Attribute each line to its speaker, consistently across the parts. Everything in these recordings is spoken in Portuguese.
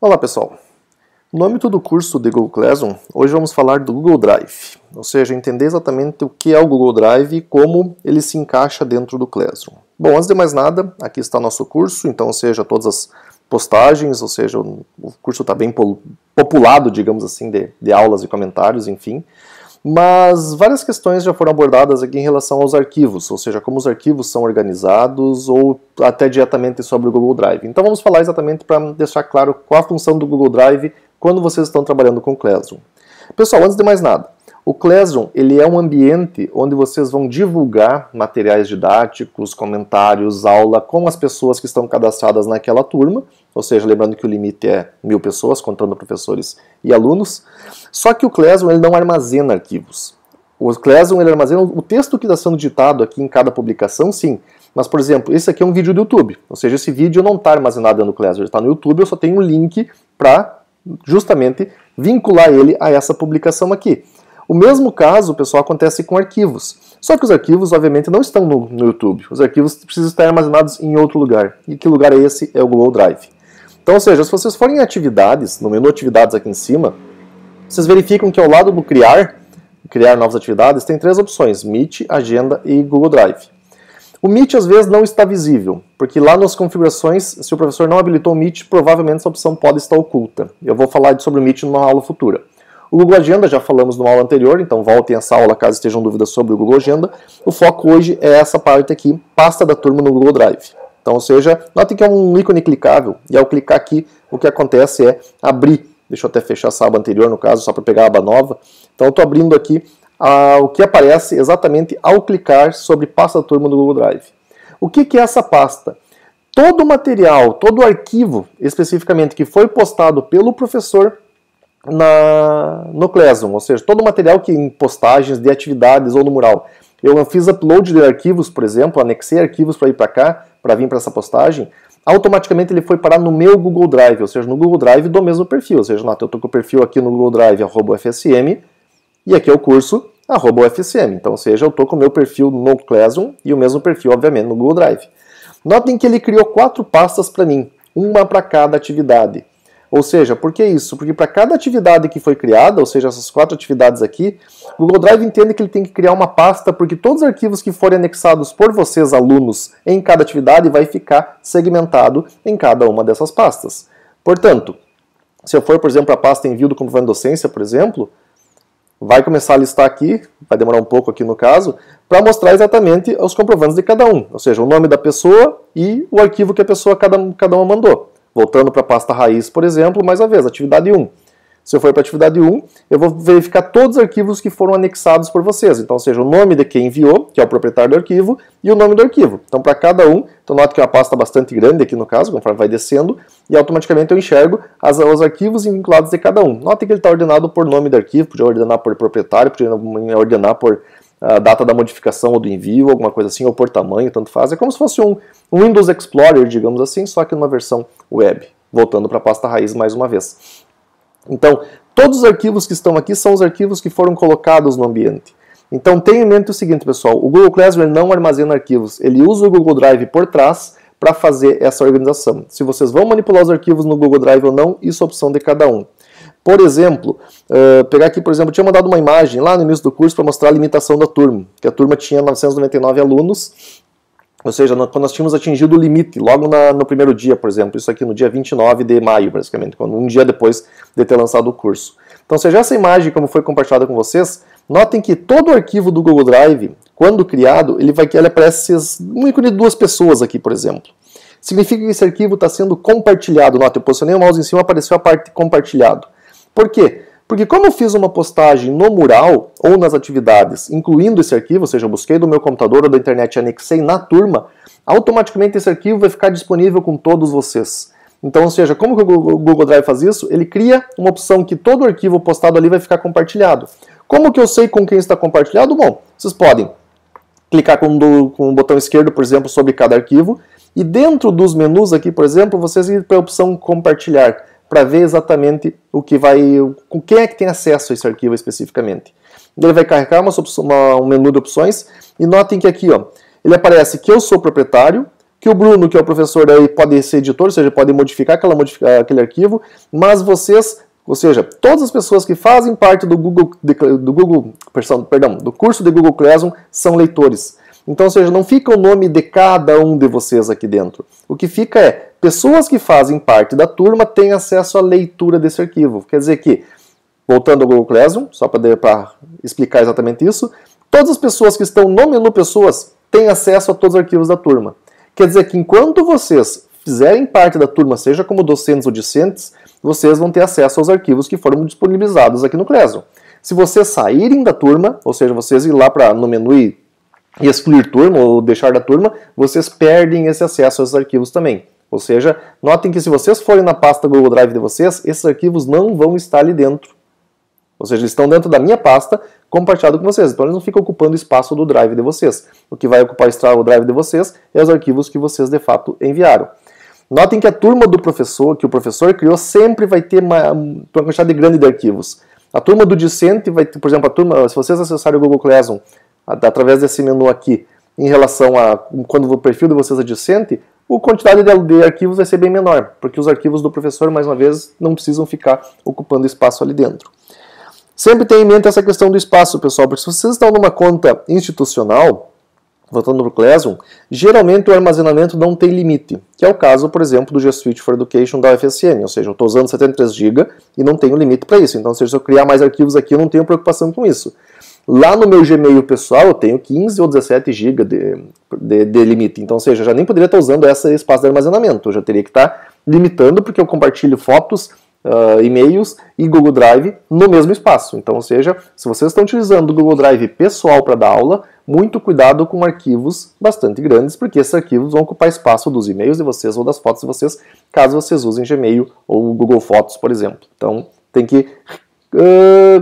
Speaker 1: Olá pessoal, no âmbito do curso de Google Classroom, hoje vamos falar do Google Drive, ou seja, entender exatamente o que é o Google Drive e como ele se encaixa dentro do Classroom. Bom, antes de mais nada, aqui está nosso curso, então, ou seja, todas as postagens, ou seja, o curso está bem populado, digamos assim, de aulas e comentários, enfim. Mas várias questões já foram abordadas aqui em relação aos arquivos, ou seja, como os arquivos são organizados ou até diretamente sobre o Google Drive. Então vamos falar exatamente para deixar claro qual a função do Google Drive quando vocês estão trabalhando com o Classroom. Pessoal, antes de mais nada, o Classroom ele é um ambiente onde vocês vão divulgar materiais didáticos, comentários, aula com as pessoas que estão cadastradas naquela turma, ou seja, lembrando que o limite é 1000 pessoas, contando professores e alunos. Só que o Classroom ele não armazena arquivos. O Classroom ele armazena o texto que está sendo digitado aqui em cada publicação, sim. Mas, por exemplo, esse aqui é um vídeo do YouTube, ou seja, esse vídeo não está armazenado no Classroom, ele está no YouTube, eu só tenho um link para justamente vincular ele a essa publicação aqui. O mesmo caso, pessoal, acontece com arquivos. Só que os arquivos, obviamente, não estão no YouTube. Os arquivos precisam estar armazenados em outro lugar. E que lugar é esse? É o Google Drive. Então, ou seja, se vocês forem em atividades, no menu atividades aqui em cima, vocês verificam que ao lado do criar novas atividades, tem 3 opções: Meet, Agenda e Google Drive. O Meet às vezes não está visível, porque lá nas configurações, se o professor não habilitou o Meet, provavelmente essa opção pode estar oculta. Eu vou falar sobre o Meet numa aula futura. O Google Agenda já falamos numa aula anterior, então voltem essa aula caso estejam dúvidas sobre o Google Agenda. O foco hoje é essa parte aqui, pasta da turma no Google Drive. Então, ou seja, notem que é um ícone clicável, e ao clicar aqui, o que acontece é abrir. Deixa eu até fechar essa aba anterior, no caso, só para pegar a aba nova. Então, eu estou abrindo aqui o que aparece exatamente ao clicar sobre pasta da turma do Google Drive. O que é essa pasta? Todo o material, todo o arquivo, especificamente, que foi postado pelo professor no Classroom, ou seja, todo o material que em postagens de atividades ou no mural. Eu fiz upload de arquivos, por exemplo, anexei arquivos para ir para cá, para vir para essa postagem, automaticamente ele foi parar no meu Google Drive, ou seja, no Google Drive do mesmo perfil, ou seja, eu estou com o perfil aqui no Google Drive, @ufsm, e aqui é o curso, @ufsm. Então, ou seja, eu estou com o meu perfil no Classroom e o mesmo perfil, obviamente, no Google Drive. Notem que ele criou 4 pastas para mim, uma para cada atividade. Ou seja, por que isso? Porque para cada atividade que foi criada, ou seja, essas 4 atividades aqui, o Google Drive entende que ele tem que criar uma pasta, porque todos os arquivos que forem anexados por vocês, alunos, em cada atividade, vai ficar segmentado em cada uma dessas pastas. Portanto, se eu for, por exemplo, a pasta envio do comprovante de docência, por exemplo, vai começar a listar aqui, vai demorar um pouco aqui no caso, para mostrar exatamente os comprovantes de cada um, ou seja, o nome da pessoa e o arquivo que a pessoa cada uma mandou. Voltando para a pasta raiz, por exemplo, mais uma vez, atividade 1. Se eu for para a atividade 1, eu vou verificar todos os arquivos que foram anexados por vocês. Então, ou seja, o nome de quem enviou, que é o proprietário do arquivo, e o nome do arquivo. Então, para cada um, então note que é uma pasta bastante grande aqui no caso, conforme vai descendo, e automaticamente eu enxergo os arquivos vinculados de cada um. Note que ele está ordenado por nome do arquivo, podia ordenar por proprietário, podia ordenar por a data da modificação ou do envio, alguma coisa assim, ou por tamanho, tanto faz. É como se fosse um Windows Explorer, digamos assim, só que numa versão web. Voltando para a pasta raiz mais uma vez. Então, todos os arquivos que estão aqui são os arquivos que foram colocados no ambiente. Então, tenha em mente o seguinte, pessoal, o Google Classroom não armazena arquivos, ele usa o Google Drive por trás para fazer essa organização. Se vocês vão manipular os arquivos no Google Drive ou não, isso é opção de cada um. Por exemplo, pegar aqui, por exemplo, eu tinha mandado uma imagem lá no início do curso para mostrar a limitação da turma, que a turma tinha 999 alunos, ou seja, quando nós tínhamos atingido o limite, logo no primeiro dia, por exemplo, isso aqui no dia 29 de maio, basicamente, um dia depois de ter lançado o curso. Então, seja essa imagem como foi compartilhada com vocês, notem que todo o arquivo do Google Drive, quando criado, ele aparece um ícone de 2 pessoas aqui, por exemplo. Significa que esse arquivo está sendo compartilhado. Note, eu posicionei o mouse em cima, apareceu a parte compartilhado. Por quê? Porque como eu fiz uma postagem no mural ou nas atividades, incluindo esse arquivo, ou seja, eu busquei do meu computador ou da internet e anexei na turma, automaticamente esse arquivo vai ficar disponível com todos vocês. Então, ou seja, como que o Google Drive faz isso? Ele cria uma opção que todo arquivo postado ali vai ficar compartilhado. Como que eu sei com quem está compartilhado? Bom, vocês podem clicar com o botão esquerdo, por exemplo, sobre cada arquivo, e dentro dos menus aqui, por exemplo, vocês ir para a opção compartilhar, para ver exatamente com quem é que tem acesso a esse arquivo especificamente. Ele vai carregar um menu de opções, e notem que aqui, ó, ele aparece que eu sou proprietário, que o Bruno, que é o professor, aí pode ser editor, ou seja, pode modificar aquele arquivo, mas vocês, ou seja, todas as pessoas que fazem parte do curso de Google Classroom são leitores. Então, ou seja, não fica o nome de cada um de vocês aqui dentro. O que fica é, pessoas que fazem parte da turma têm acesso à leitura desse arquivo. Quer dizer que, voltando ao Google Classroom, só para explicar exatamente isso, todas as pessoas que estão no menu Pessoas têm acesso a todos os arquivos da turma. Quer dizer que enquanto vocês fizerem parte da turma, seja como docentes ou discentes, vocês vão ter acesso aos arquivos que foram disponibilizados aqui no Classroom. Se vocês saírem da turma, ou seja, vocês ir lá no menu e excluir turma ou deixar da turma, vocês perdem esse acesso aos arquivos também. Ou seja, notem que se vocês forem na pasta Google Drive de vocês, esses arquivos não vão estar ali dentro. Ou seja, eles estão dentro da minha pasta, compartilhado com vocês. Então eles não ficam ocupando espaço do Drive de vocês. O que vai ocupar o Drive de vocês é os arquivos que vocês de fato enviaram. Notem que a turma do professor, que o professor criou, sempre vai ter uma quantidade grande de arquivos. A turma do discente vai ter, por exemplo, se vocês acessarem o Google Classroom através desse menu aqui, em relação a quando o perfil de vocês é discente, a quantidade de arquivos vai ser bem menor, porque os arquivos do professor, mais uma vez, não precisam ficar ocupando espaço ali dentro. Sempre tenha em mente essa questão do espaço, pessoal, porque se vocês estão numa conta institucional, voltando para o Classroom, geralmente o armazenamento não tem limite, que é o caso, por exemplo, do G Suite for Education da UFSM, ou seja, eu estou usando 73 GB e não tenho limite para isso, então se eu criar mais arquivos aqui, eu não tenho preocupação com isso. Lá no meu Gmail pessoal, eu tenho 15 ou 17 GB de limite, então, ou seja, eu já nem poderia estar usando esse espaço de armazenamento, eu já teria que estar limitando, porque eu compartilho fotos, e-mails e Google Drive no mesmo espaço. Então, ou seja, se vocês estão utilizando o Google Drive pessoal para dar aula, muito cuidado com arquivos bastante grandes, porque esses arquivos vão ocupar espaço dos e-mails de vocês ou das fotos de vocês, caso vocês usem Gmail ou Google Fotos, por exemplo. Então, tem que,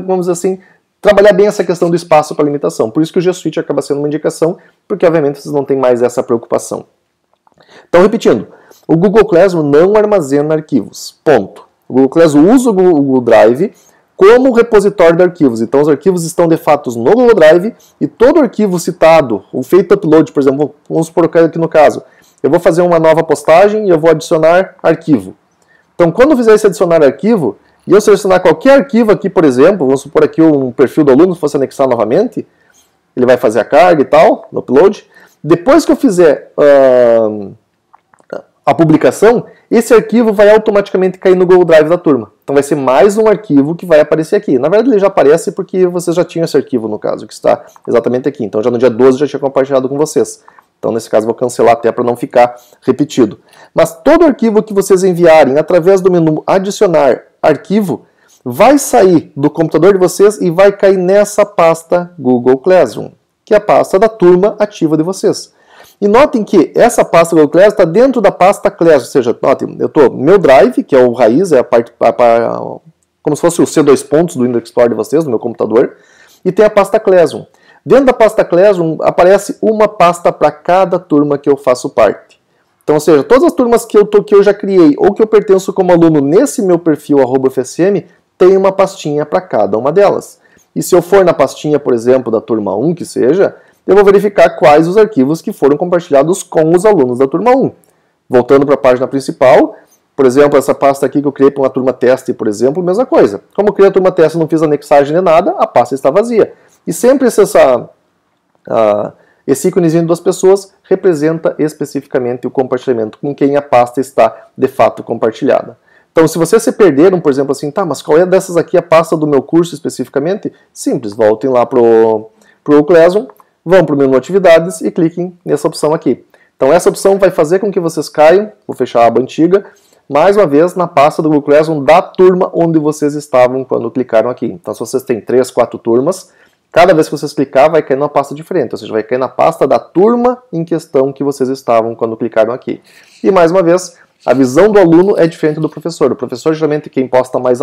Speaker 1: vamos dizer assim, trabalhar bem essa questão do espaço para limitação. Por isso que o G Suite acaba sendo uma indicação, porque obviamente vocês não têm mais essa preocupação. Então, repetindo, o Google Classroom não armazena arquivos. Ponto. O Google Classroom usa o Google Drive como repositório de arquivos. Então, os arquivos estão de fato no Google Drive e todo arquivo citado, o feito upload, por exemplo, vamos supor aqui no caso, eu vou fazer uma nova postagem e eu vou adicionar arquivo. Então, quando eu fizer esse adicionar arquivo, e eu selecionar qualquer arquivo aqui, por exemplo, vamos supor aqui um perfil do aluno, se fosse anexar novamente, ele vai fazer a carga e tal, no upload. Depois que eu fizer a publicação, esse arquivo vai automaticamente cair no Google Drive da turma. Então vai ser mais um arquivo que vai aparecer aqui. Na verdade ele já aparece porque vocês já tinham esse arquivo no caso, que está exatamente aqui. Então já no dia 12 eu já tinha compartilhado com vocês. Então nesse caso eu vou cancelar até para não ficar repetido. Mas todo arquivo que vocês enviarem através do menu adicionar arquivo, vai sair do computador de vocês e vai cair nessa pasta Google Classroom, que é a pasta da turma ativa de vocês. E notem que essa pasta Google Classroom está dentro da pasta Classroom, ou seja, notem, eu estou meu Drive, que é o raiz, é a parte, como se fosse o C2 pontos do Windows Explorer de vocês, no meu computador, e tem a pasta Classroom. Dentro da pasta Classroom aparece uma pasta para cada turma que eu faço parte. Então, ou seja, todas as turmas que eu já criei ou que eu pertenço como aluno nesse meu perfil @FSM, tem uma pastinha para cada uma delas. E se eu for na pastinha, por exemplo, da turma 1, que seja, eu vou verificar quais os arquivos que foram compartilhados com os alunos da turma 1. Voltando para a página principal, por exemplo, essa pasta aqui que eu criei para uma turma teste, por exemplo, mesma coisa. Como eu criei a turma teste e não fiz anexagem nem nada, a pasta está vazia. E sempre esse íconezinho de 2 pessoas representa especificamente o compartilhamento com quem a pasta está de fato compartilhada. Então, se vocês se perderam, por exemplo, assim, tá, mas qual é dessas aqui a pasta do meu curso especificamente? Simples, voltem lá para o Classroom, vão para o menu Atividades e cliquem nessa opção aqui. Então, essa opção vai fazer com que vocês caiam, vou fechar a aba antiga, mais uma vez na pasta do Google Classroom da turma onde vocês estavam quando clicaram aqui. Então, se vocês têm 3, 4 turmas, cada vez que vocês clicar, vai cair numa pasta diferente, ou seja, vai cair na pasta da turma em questão que vocês estavam quando clicaram aqui. E mais uma vez, a visão do aluno é diferente do professor. O professor geralmente é quem posta mais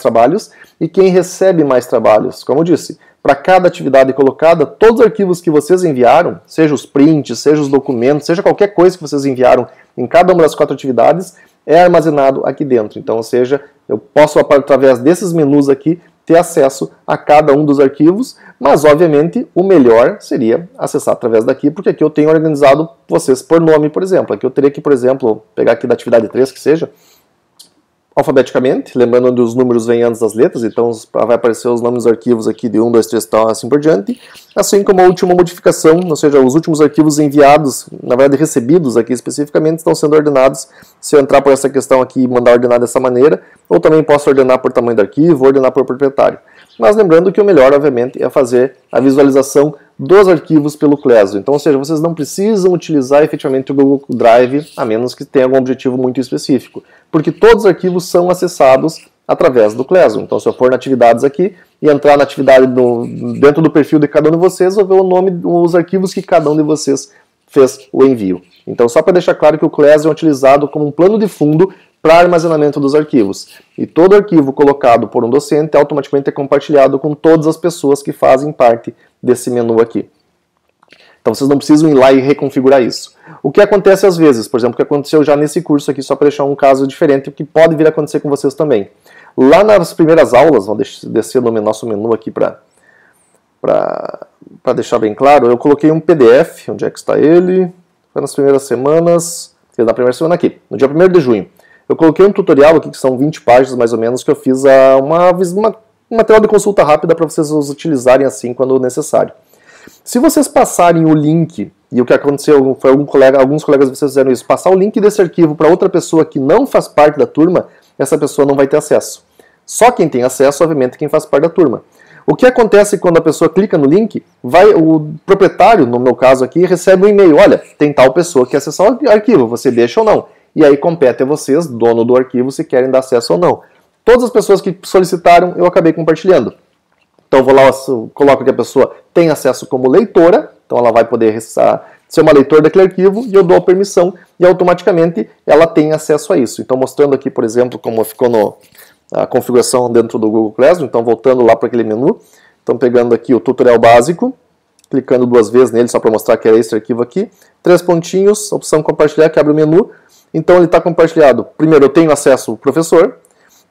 Speaker 1: trabalhos e quem recebe mais trabalhos. Como eu disse, para cada atividade colocada, todos os arquivos que vocês enviaram, seja os prints, seja os documentos, seja qualquer coisa que vocês enviaram em cada uma das 4 atividades, é armazenado aqui dentro. Então, ou seja, eu posso, através desses menus aqui, ter acesso a cada um dos arquivos, mas obviamente o melhor seria acessar através daqui, porque aqui eu tenho organizado vocês por nome, por exemplo. Aqui eu teria que, por exemplo, pegar aqui da atividade 3, que seja, alfabeticamente, lembrando onde os números vêm antes das letras, então vai aparecer os nomes dos arquivos aqui de 1, 2, 3, tal, assim por diante, assim como a última modificação, ou seja, os últimos arquivos enviados, na verdade recebidos aqui especificamente, estão sendo ordenados, se eu entrar por essa questão aqui e mandar ordenar dessa maneira, ou também posso ordenar por tamanho do arquivo, ordenar por proprietário. Mas lembrando que o melhor, obviamente, é fazer a visualização dos arquivos pelo Clésio. Então, ou seja, vocês não precisam utilizar efetivamente o Google Drive, a menos que tenha algum objetivo muito específico, porque todos os arquivos são acessados através do Clésio. Então, se eu for na atividades aqui e entrar na atividade dentro do perfil de cada um de vocês, eu vou ver o nome dos arquivos que cada um de vocês fez o envio. Então, só para deixar claro que o Clésio é utilizado como um plano de fundo para armazenamento dos arquivos. E todo arquivo colocado por um docente automaticamente é compartilhado com todas as pessoas que fazem parte desse menu aqui. Então vocês não precisam ir lá e reconfigurar isso. O que acontece às vezes, por exemplo, o que aconteceu já nesse curso aqui, só para deixar um caso diferente, que pode vir a acontecer com vocês também. Lá nas primeiras aulas, vamos descer no nosso menu aqui para deixar bem claro, eu coloquei um PDF, onde é que está ele? Foi nas primeiras semanas, na primeira semana aqui, no dia 1º de junho. Eu coloquei um tutorial aqui, que são 20 páginas mais ou menos, que eu fiz um material de consulta rápida para vocês os utilizarem assim quando necessário. Se vocês passarem o link, e o que aconteceu foi alguns colegas de vocês fizeram isso, passar o link desse arquivo para outra pessoa que não faz parte da turma, essa pessoa não vai ter acesso. Só quem tem acesso, obviamente, é quem faz parte da turma. O que acontece quando a pessoa clica no link, o proprietário, no meu caso aqui, recebe um e-mail, olha, tem tal pessoa que quer acessar o arquivo, você deixa ou não? E aí compete a vocês, dono do arquivo, se querem dar acesso ou não. Todas as pessoas que solicitaram, eu acabei compartilhando. Então eu vou lá, coloco que a pessoa tem acesso como leitora, então ela vai poder ser uma leitora daquele arquivo, e eu dou a permissão, e automaticamente ela tem acesso a isso. Então mostrando aqui, por exemplo, como ficou a configuração dentro do Google Classroom, então voltando lá para aquele menu, então pegando aqui o tutorial básico, clicando 2 vezes nele, só para mostrar que é esse arquivo aqui, 3 pontinhos, opção compartilhar, que abre o menu. Então ele está compartilhado. Primeiro eu tenho acesso ao professor,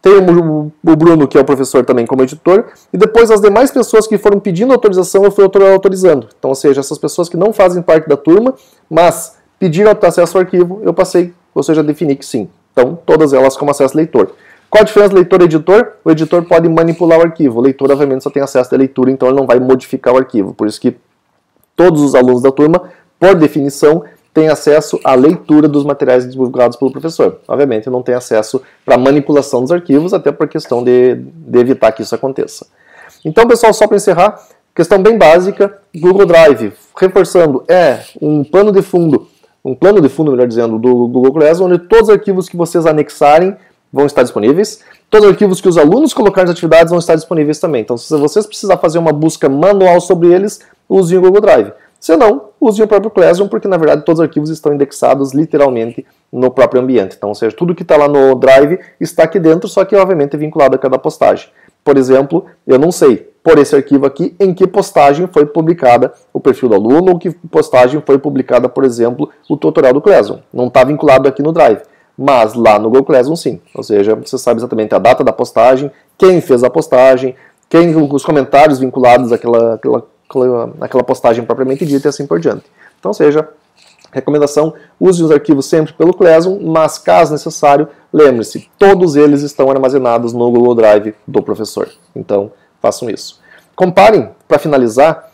Speaker 1: tenho o Bruno, que é o professor também como editor, e depois as demais pessoas que foram pedindo autorização eu fui autorizando. Então, ou seja, essas pessoas que não fazem parte da turma, mas pediram acesso ao arquivo, eu passei, ou seja, defini que sim. Então, todas elas como acesso leitor. Qual a diferença leitor e editor? O editor pode manipular o arquivo. O leitor, obviamente, só tem acesso à leitura, então ele não vai modificar o arquivo. Por isso que todos os alunos da turma, por definição, tem acesso à leitura dos materiais divulgados pelo professor. Obviamente não tem acesso para manipulação dos arquivos, até por questão de evitar que isso aconteça. Então, pessoal, só para encerrar, questão bem básica, Google Drive, reforçando, é um plano de fundo, melhor dizendo, do Google Classroom, onde todos os arquivos que vocês anexarem vão estar disponíveis, todos os arquivos que os alunos colocarem nas atividades vão estar disponíveis também. Então, se vocês precisarem fazer uma busca manual sobre eles, usem o Google Drive. Se não, use o próprio Classroom, porque na verdade todos os arquivos estão indexados literalmente no próprio ambiente. Então, ou seja, tudo que está lá no Drive está aqui dentro, só que obviamente é vinculado a cada postagem. Por exemplo, eu não sei, por esse arquivo aqui, em que postagem foi publicada o perfil do aluno, ou que postagem foi publicada, por exemplo, o tutorial do Classroom. Não está vinculado aqui no Drive, mas lá no Google Classroom sim. Ou seja, você sabe exatamente a data da postagem, quem fez a postagem, os comentários vinculados àquela postagem propriamente dita e assim por diante. Então, seja, recomendação, use os arquivos sempre pelo Classroom, mas caso necessário, lembre-se, todos eles estão armazenados no Google Drive do professor. Então, façam isso. Comparem, para finalizar,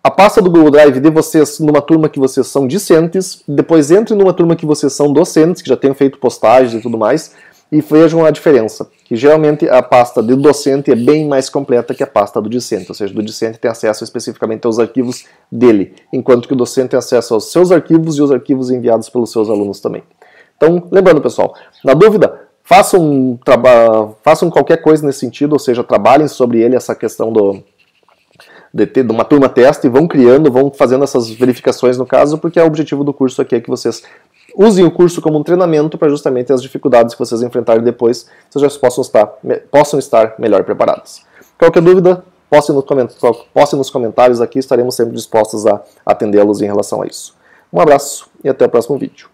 Speaker 1: a pasta do Google Drive de vocês numa turma que vocês são discentes, depois entre numa turma que vocês são docentes, que já tenham feito postagens e tudo mais, e vejam a diferença, que geralmente a pasta do docente é bem mais completa que a pasta do discente, ou seja, do discente tem acesso especificamente aos arquivos dele, enquanto que o docente tem acesso aos seus arquivos e os arquivos enviados pelos seus alunos também. Então, lembrando, pessoal, na dúvida, façam qualquer coisa nesse sentido, ou seja, trabalhem sobre ele, essa questão de uma turma teste, vão criando, vão fazendo essas verificações no caso, porque o objetivo do curso aqui é que vocês usem o curso como um treinamento para justamente as dificuldades que vocês enfrentarem depois, vocês já possam estar melhor preparados. Qualquer dúvida, postem nos comentários aqui, estaremos sempre dispostos a atendê-los em relação a isso. Um abraço e até o próximo vídeo.